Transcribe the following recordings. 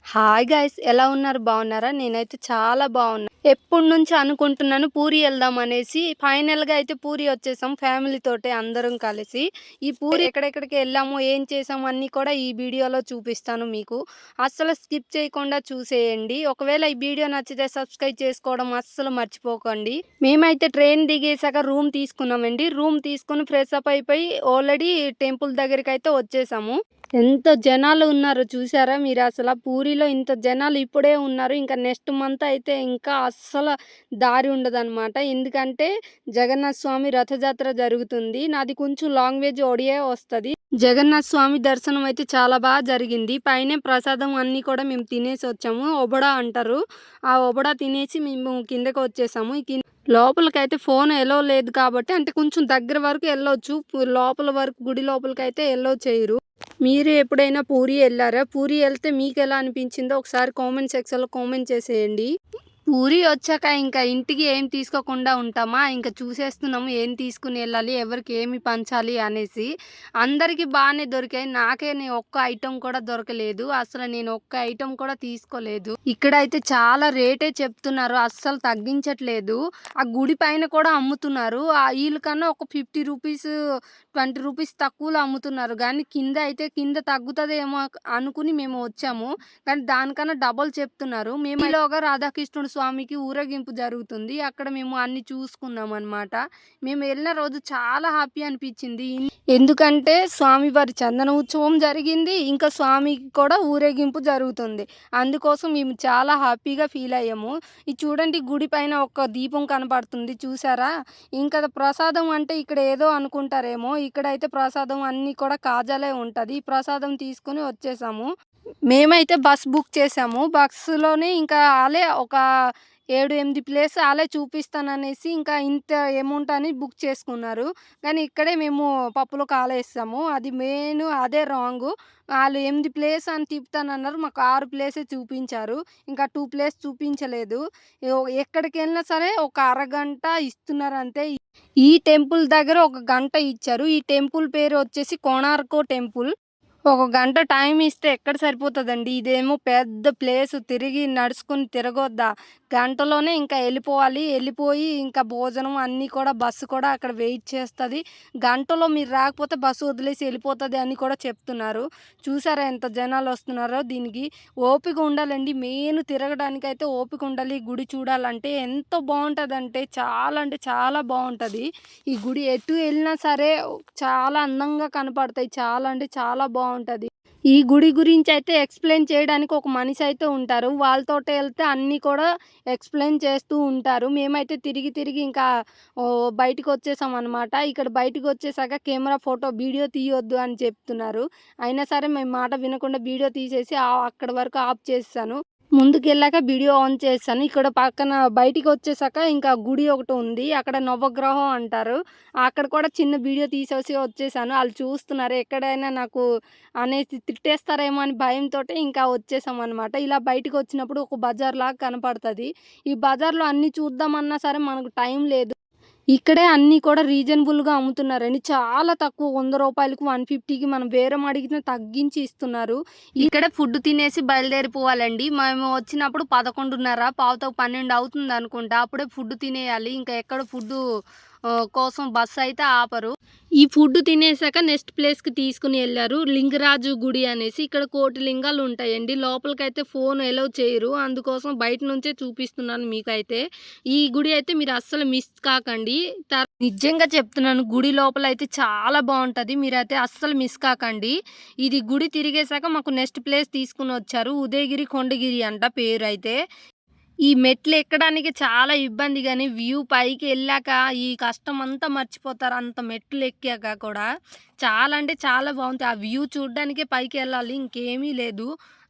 Hi guys, ఎలా ఉన్నారు? బాగున్నారా? నేనైతే చాలా బాగున్నా. ఎప్పటి నుంచి అనుకుంటున్నాను పూరి వెళ్దాం అనేసి. ఫైనల్గా అయితే పూరి వచ్చేసాం ఫ్యామిలీ తోటి అందరం కలిసి. ఈ పూరి ఎక్కడెక్కడికి వెళ్ళాము, ఏం చేసాము అన్నీ కూడా ఈ వీడియోలో చూపిస్తాను మీకు. అస్సలు స్కిప్ చేయకుండా చూసేయండి. ఒకవేళ ఈ వీడియో నచ్చితే సబ్స్క్రైబ్ చేసుకోవడం అస్సలు మర్చిపోకండి. మేమైతే ట్రైన్ దిగేసాక రూమ్ తీసుకున్నామండి. రూమ్ తీసుకుని ఫ్రెష్ అప్ అయిపోయి ఆల్రెడీ టెంపుల్ దగ్గరికి అయితే వచ్చేసాము. ఎంత జనాలు ఉన్నారో చూసారా మీరు? అసలు పూరిలో ఇంత జనాలు ఇప్పుడే ఉన్నారు. ఇంకా నెక్స్ట్ మంత్ అయితే ఇంకా అస్సలు దారి ఉండదన్నమాట. ఎందుకంటే జగన్నాథ స్వామి రథయాత్ర జరుగుతుంది. నాది కొంచెం లాంగ్వేజ్ ఒడియా వస్తుంది. జగన్నాథ స్వామి దర్శనం అయితే చాలా బాగా జరిగింది. పైన ప్రసాదం అన్నీ కూడా మేము తినేసి వచ్చాము. ఒబడా అంటారు. ఆ ఒబడా తినేసి మేము కిందకి వచ్చేసాము. లోపలికైతే ఫోన్ ఎలో లేదు కాబట్టి, అంటే కొంచెం దగ్గర వరకు వెళ్ళొచ్చు. లోపల వరకు గుడి లోపలికైతే ఎలో చేయరు. మీరు ఎప్పుడైనా పూరి వెళ్ళారా? పూరి వెళ్తే మీకు ఎలా అనిపించిందో ఒకసారి కామెంట్ సెక్షన్లో కామెంట్ చేసేయండి. పూరి వచ్చాక ఇంకా ఇంటికి ఏం తీసుకోకుండా ఉంటామా? ఇంకా చూసేస్తున్నాము ఏం తీసుకుని వెళ్ళాలి, ఎవరికి ఏమి పంచాలి అనేసి. అందరికీ బాగానే దొరికాయి. నాకే ఒక్క ఐటెం కూడా దొరకలేదు. అసలు నేను ఒక్క ఐటెం కూడా తీసుకోలేదు. ఇక్కడైతే చాలా రేటే చెప్తున్నారు, అస్సలు తగ్గించట్లేదు. ఆ గుడి పైన కూడా అమ్ముతున్నారు. ఆ వీళ్ళ కన్నా ఒక 50 రూపీస్ 20 రూపీస్ తక్కువలో అమ్ముతున్నారు. కానీ కింద అయితే కింద తగ్గుతుందేమో అనుకుని మేము వచ్చాము. కానీ దానికన్నా డబల్ చెప్తున్నారు. మేము ఇలాగా రాధాకృష్ణుడు స్వామికి ఊరేగింపు జరుగుతుంది. అక్కడ మేము అన్ని చూసుకున్నాం అనమాట. మేము వెళ్ళిన రోజు చాలా హ్యాపీ అనిపించింది. ఎందుకంటే స్వామివారి చందన ఉత్సవం జరిగింది, ఇంకా స్వామికి కూడా ఊరేగింపు జరుగుతుంది. అందుకోసం మేము చాలా హ్యాపీగా ఫీల్ అయ్యాము. ఇది చూడండి, గుడి పైన ఒక దీపం కనపడుతుంది చూసారా? ఇంకా ప్రసాదం అంటే ఇక్కడ ఏదో అనుకుంటారేమో, ఇక్కడైతే ప్రసాదం అన్నీ కూడా కాజాలే ఉంటుంది. ప్రసాదం తీసుకుని వచ్చేసాము. మేమైతే బస్ బుక్ చేసాము. బస్సులోనే ఇంకా ఆలే ఒక 7-8 ప్లేస్ ఆలే చూపిస్తాననేసి ఇంకా ఇంత అమౌంట్ అని బుక్ చేసుకున్నారు. కానీ ఇక్కడే మేము పప్పులో కాలేసాము. అది మెయిన్, అదే రాంగు. వాళ్ళు 8 ప్లేస్ అని తిప్పుతానన్నారు. మాకు 6 ప్లేసే చూపించారు. ఇంకా 2 ప్లేస్ చూపించలేదు. ఎక్కడికి వెళ్ళినా సరే ఒక అరగంట ఇస్తున్నారు అంతే. ఈ టెంపుల్ దగ్గర ఒక గంట ఇచ్చారు. ఈ టెంపుల్ పేరు వచ్చేసి కోణార్కో టెంపుల్. ఒక గంట టైం ఇస్తే ఎక్కడ సరిపోతుందండి? ఇదేమో పెద్ద ప్లేసు, తిరిగి నడుచుకుని తిరగొద్దా? గంటలోనే ఇంకా వెళ్ళిపోవాలి. వెళ్ళిపోయి ఇంకా భోజనం అన్నీ కూడా, బస్సు కూడా అక్కడ వెయిట్ చేస్తుంది. గంటలో మీరు రాకపోతే బస్సు వదిలేసి వెళ్ళిపోతుంది అని కూడా చెప్తున్నారు. చూసారా ఎంత జనాలు వస్తున్నారో? దీనికి ఓపిక ఉండాలండి. మెయిన్ తిరగడానికైతే ఓపిక ఉండాలి. గుడి చూడాలంటే ఎంత బాగుంటుందంటే చాలా, అంటే చాలా బాగుంటుంది. ఈ గుడి ఎటు వెళ్ళినా సరే చాలా అందంగా కనపడతాయి. చాలా, అంటే చాలా బాగుంటుంది. ఈ గుడి గురించి అయితే ఎక్స్ప్లెయిన్ చేయడానికి ఒక మనిషి అయితే ఉంటారు. వాళ్ళతో వెళ్తే అన్నీ కూడా ఎక్స్ప్లెయిన్ చేస్తూ ఉంటారు. మేమైతే తిరిగి తిరిగి ఇంకా బయటకు వచ్చేసాం అనమాట. ఇక్కడ బయటకు వచ్చేసాక కెమెరా, ఫోటో, వీడియో తీయొద్దు అని చెప్తున్నారు. అయినా సరే మేము మాట వినకుండా వీడియో తీసేసి అక్కడ వరకు ఆఫ్ చేసాను. ముందుకెళ్ళాక వీడియో ఆన్ చేశాను. ఇక్కడ పక్కన బయటికి వచ్చేసాక ఇంకా గుడి ఒకటి ఉంది. అక్కడ నవగ్రహం అంటారు. అక్కడ కూడా చిన్న వీడియో తీసేసి వచ్చేసాను. వాళ్ళు చూస్తున్నారు, ఎక్కడైనా నాకు అనేసి తిట్టేస్తారేమో అని భయంతోటి ఇంకా వచ్చేసామన్నమాట. ఇలా బయటికి వచ్చినప్పుడు ఒక బజార్ లాగా కనపడుతుంది. ఈ బజార్లో అన్నీ చూద్దామన్నా సరే మనకు టైం లేదు. ఇక్కడే అన్నీ కూడా రీజనబుల్గా అమ్ముతున్నారండి. చాలా తక్కువ, 100 రూపాయలకు 150కి మనం బేరం అడిగిన తగ్గించి ఇస్తున్నారు. ఇక్కడే ఫుడ్ తినేసి బయలుదేరిపోవాలండి. మేము వచ్చినప్పుడు 11:30 పావుతకు 12 అవుతుంది అనుకుంటా. అప్పుడే ఫుడ్ తినేయాలి. ఇంకా ఎక్కడ ఫుడ్ కోసం బస్సు అయితే ఆపరు. ఈ ఫుడ్ తినేసాక నెక్స్ట్ ప్లేస్కి తీసుకుని వెళ్ళారు, లింగరాజు గుడి అనేసి. ఇక్కడ 1,00,00,000 లింగాలు ఉంటాయండి. లోపలికైతే ఫోన్ ఎలవ్ చేయరు. అందుకోసం బయట నుంచే చూపిస్తున్నాను మీకైతే. ఈ గుడి అయితే మీరు అస్సలు మిస్ కాకండి. నిజంగా చెప్తున్నాను, గుడి లోపల అయితే చాలా బాగుంటుంది. మీరైతే అస్సలు మిస్ కాకండి. ఇది గుడి తిరిగేసాక మాకు నెక్స్ట్ ప్లేస్ తీసుకుని వచ్చారు. ఉదయగిరి కొండగిరి అంట పేరు అయితే. ఈ మెట్లు ఎక్కడానికి చాలా ఇబ్బంది, కానీ వ్యూ పైకి వెళ్ళాక ఈ కష్టం అంతా మర్చిపోతారు. అంత మెట్లు ఎక్కాక కూడా చాలా, అంటే చాలా బాగుంది. ఆ వ్యూ చూడడానికే పైకి వెళ్ళాలి, ఇంకేమీ లేదు.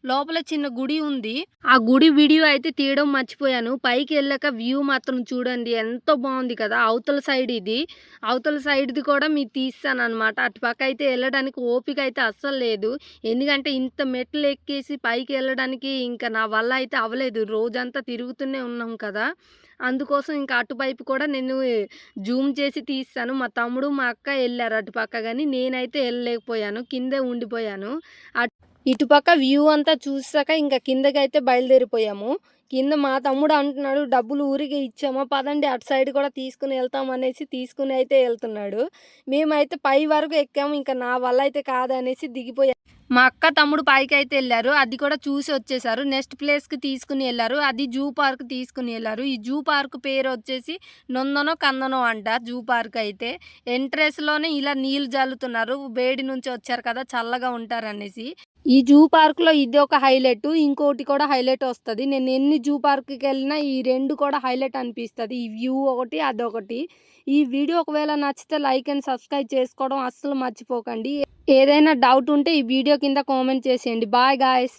లోపల చిన్న గుడి ఉంది. ఆ గుడి వీడియో అయితే తీయడం మర్చిపోయాను. పైకి వెళ్ళాక వ్యూ మాత్రం చూడండి ఎంత బాగుంది కదా. అవతల సైడ్ ఇది, అవతల సైడ్ది కూడా మీకు తీస్తాను అనమాట. అటుపక్క అయితే వెళ్ళడానికి ఓపిక అయితే అస్సలు లేదు. ఎందుకంటే ఇంత మెట్లు ఎక్కేసి పైకి వెళ్ళడానికి ఇంకా నా వల్ల అయితే అవ్వలేదు. రోజంతా తిరుగుతూనే ఉన్నాం కదా. అందుకోసం ఇంకా అటువైపు కూడా నేను జూమ్ చేసి తీస్తాను. మా తమ్ముడు మా అక్క వెళ్ళారు అటుపక్క, కానీ నేనైతే వెళ్ళలేకపోయాను, కిందే ఉండిపోయాను. ఇటుపక్క వ్యూ అంతా చూసాక ఇంకా కిందకైతే బయలుదేరిపోయాము. కింద మా తమ్ముడు అంటున్నాడు, "డబ్బులు ఊరికే ఇచ్చామా, పదండి అటు సైడ్ కూడా తీసుకొని వెళ్తాం" అనేసి తీసుకొని అయితే ఎళ్తున్నాడు. మేమైతే పై వరకు ఎక్కాము. ఇంకా నా వల్ల అయితే కాదనేసి దిగిపోయాం. మా అక్క, తమ్ముడు పైకైతే ఎళ్లారు. అది కూడా చూసి వచ్చేసారు. నెక్స్ట్ ప్లేస్‌కి తీసుకొని ఎళ్లారు. అది జూ పార్క్ తీసుకొని ఎళ్లారు. ఈ జూ పార్క్ పేరొచ్చేసి నొందనో, కందనో అంట జూ పార్క్ అయితే. ఎంట్రెన్స్‌లోనే ఇలా నీళ్లు జల్లుతున్నారు. వేడి నుంచి వచ్చారు కదా! చల్లగా ఉంటారనేసి. ఈ జూ పార్క్‌లో ఇదొక హైలైటు. ఇంకోటి కూడా హైలైట్ ఒస్తది. నేను ఎన్ని జూ పార్క్‌కెళ్ళినా ఈ 2 కూడా హైలైట్ అనిపిస్తది. ఈ వ్యూ ఒకటి, అదొకటి. ఈ వీడియో ఒకవేళ నచ్చితే లైక్ అండ్ సబ్స్క్రైబ్ చేసుకోవడం అస్సలు మర్చిపోకండి. ఏదైనా డౌట్ ఉంటే ఈ వీడియో కింద కామెంట్ చేసేయండి. Bye guys.